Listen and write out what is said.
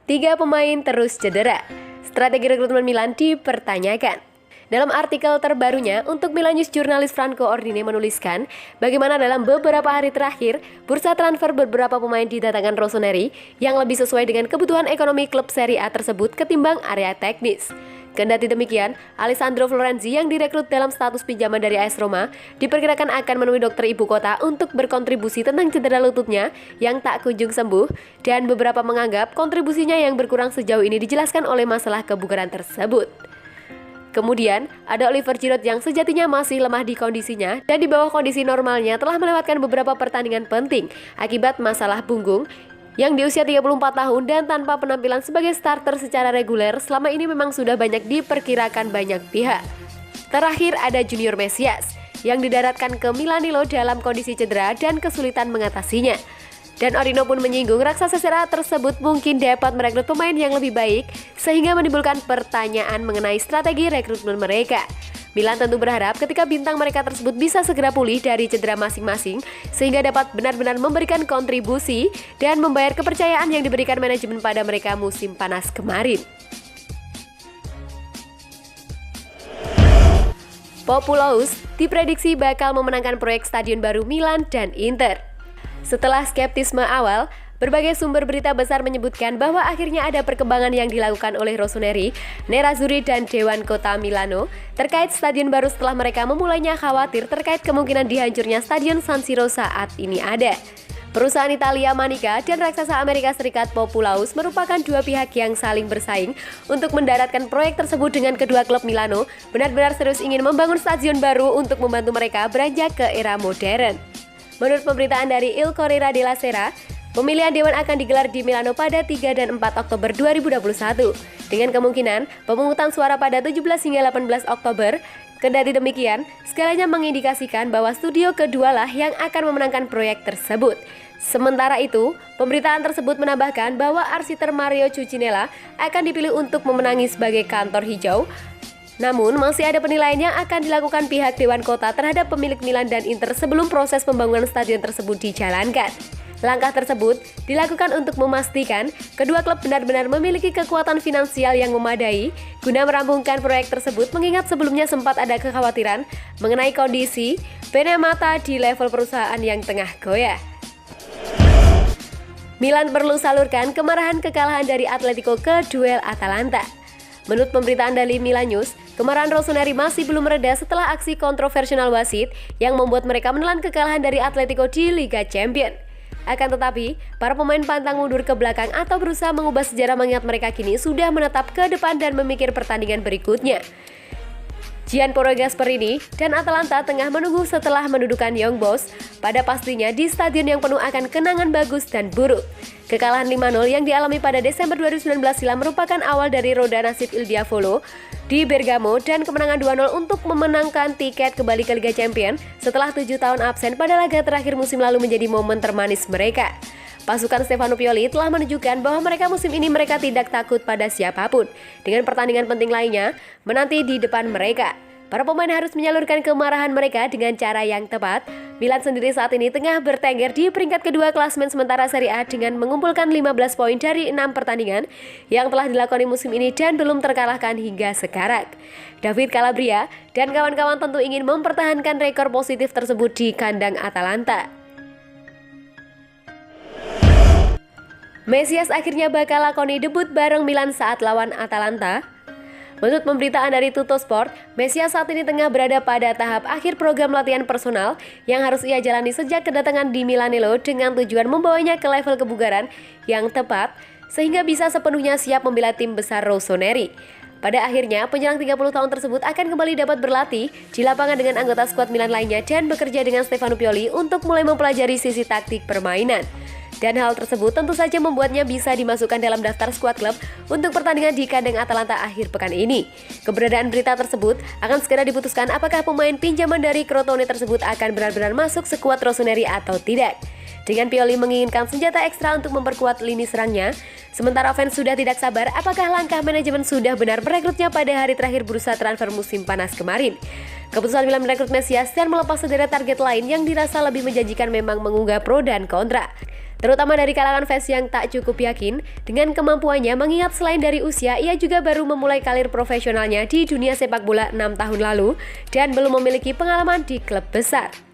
3 pemain terus cedera. Strategi rekrutmen Milan dipertanyakan. Dalam artikel terbarunya, untuk Milan News, jurnalis Franco Ordine menuliskan bagaimana dalam beberapa hari terakhir, bursa transfer beberapa pemain didatangkan Rossoneri yang lebih sesuai dengan kebutuhan ekonomi klub Serie A tersebut ketimbang area teknis. Kendati demikian, Alessandro Florenzi yang direkrut dalam status pinjaman dari AS Roma diperkirakan akan menemui dokter ibu kota untuk berkontribusi tentang cedera lututnya yang tak kunjung sembuh, dan beberapa menganggap kontribusinya yang berkurang sejauh ini dijelaskan oleh masalah kebugaran tersebut. Kemudian, ada Oliver Giroud yang sejatinya masih lemah di kondisinya dan di bawah kondisi normalnya telah melewatkan beberapa pertandingan penting akibat masalah punggung yang di usia 34 tahun dan tanpa penampilan sebagai starter secara reguler selama ini memang sudah banyak diperkirakan banyak pihak. Terakhir ada Junior Mesias yang didaratkan ke Milanello dalam kondisi cedera dan kesulitan mengatasinya. Dan Orino pun menyinggung raksasa Serie A tersebut mungkin dapat merekrut pemain yang lebih baik sehingga menimbulkan pertanyaan mengenai strategi rekrutmen mereka. Milan tentu berharap ketika bintang mereka tersebut bisa segera pulih dari cedera masing-masing sehingga dapat benar-benar memberikan kontribusi dan membayar kepercayaan yang diberikan manajemen pada mereka musim panas kemarin. Populous diprediksi bakal memenangkan proyek stadion baru Milan dan Inter. Setelah skeptisme awal, berbagai sumber berita besar menyebutkan bahwa akhirnya ada perkembangan yang dilakukan oleh Rossoneri, Nerazzurri, dan Dewan Kota Milano terkait stadion baru setelah mereka memulainya khawatir terkait kemungkinan dihancurnya Stadion San Siro saat ini ada. Perusahaan Italia Manica dan raksasa Amerika Serikat Populous merupakan dua pihak yang saling bersaing untuk mendaratkan proyek tersebut dengan kedua klub Milano benar-benar serius ingin membangun stadion baru untuk membantu mereka beranjak ke era modern. Menurut pemberitaan dari Il Corriere della Sera, pemilihan dewan akan digelar di Milano pada 3 dan 4 Oktober 2021, dengan kemungkinan pemungutan suara pada 17 hingga 18 Oktober. Kendati demikian, segalanya mengindikasikan bahwa studio kedua lah yang akan memenangkan proyek tersebut. Sementara itu, pemberitaan tersebut menambahkan bahwa arsitek Mario Cucinella akan dipilih untuk memenangi sebagai kantor hijau. Namun, masih ada penilaian yang akan dilakukan pihak Dewan Kota terhadap pemilik Milan dan Inter sebelum proses pembangunan stadion tersebut dijalankan. Langkah tersebut dilakukan untuk memastikan kedua klub benar-benar memiliki kekuatan finansial yang memadai guna merampungkan proyek tersebut, mengingat sebelumnya sempat ada kekhawatiran mengenai kondisi Penemata di level perusahaan yang tengah goyah. Milan perlu salurkan kemarahan kekalahan dari Atletico ke duel Atalanta. Menurut pemberitaan dari Milan News, kemarahan Rossoneri masih belum reda setelah aksi kontroversial wasit yang membuat mereka menelan kekalahan dari Atletico di Liga Champions. Akan tetapi, para pemain pantang mundur ke belakang atau berusaha mengubah sejarah, mengingat mereka kini sudah menetap ke depan dan memikir pertandingan berikutnya. Gianpaolo Gasperini dan Atalanta tengah menunggu setelah mendudukan Young Boys pada pastinya di stadion yang penuh akan kenangan bagus dan buruk. Kekalahan 5-0 yang dialami pada Desember 2019 silam merupakan awal dari roda nasib Il Diavolo di Bergamo dan kemenangan 2-0 untuk memenangkan tiket kembali ke Liga Champions setelah 7 tahun absen pada laga terakhir musim lalu menjadi momen termanis mereka. Pasukan Stefano Pioli telah menunjukkan bahwa mereka tidak takut pada siapapun. Dengan pertandingan penting lainnya menanti di depan mereka, para pemain harus menyalurkan kemarahan mereka dengan cara yang tepat. Milan sendiri saat ini tengah bertengger di peringkat kedua klasemen sementara Serie A dengan mengumpulkan 15 poin dari 6 pertandingan yang telah dilakoni musim ini dan belum terkalahkan hingga sekarang. David Calabria dan kawan-kawan tentu ingin mempertahankan rekor positif tersebut di kandang Atalanta. Mesias akhirnya bakal lakoni debut bareng Milan saat lawan Atalanta. Menurut pemberitaan dari Tuttosport, Mesias saat ini tengah berada pada tahap akhir program latihan personal yang harus ia jalani sejak kedatangan di Milanello dengan tujuan membawanya ke level kebugaran yang tepat sehingga bisa sepenuhnya siap membela tim besar Rossoneri. Pada akhirnya, penyerang 30 tahun tersebut akan kembali dapat berlatih di lapangan dengan anggota skuad Milan lainnya dan bekerja dengan Stefano Pioli untuk mulai mempelajari sisi taktik permainan. Dan hal tersebut tentu saja membuatnya bisa dimasukkan dalam daftar skuad klub untuk pertandingan di kandang Atalanta akhir pekan ini. Keberadaan berita tersebut akan segera diputuskan apakah pemain pinjaman dari Crotone tersebut akan benar-benar masuk skuad Rossoneri atau tidak. Dengan Pioli menginginkan senjata ekstra untuk memperkuat lini serangnya, sementara fans sudah tidak sabar apakah langkah manajemen sudah benar merekrutnya pada hari terakhir bursa transfer musim panas kemarin. Keputusan Milan merekrut Mesias dan melepas sederet target lain yang dirasa lebih menjanjikan memang mengunggah pro dan kontra. terutama dari kalangan fans yang tak cukup yakin dengan kemampuannya, mengingat selain dari usia, ia juga baru memulai karir profesionalnya di dunia sepak bola 6 tahun lalu dan belum memiliki pengalaman di klub besar.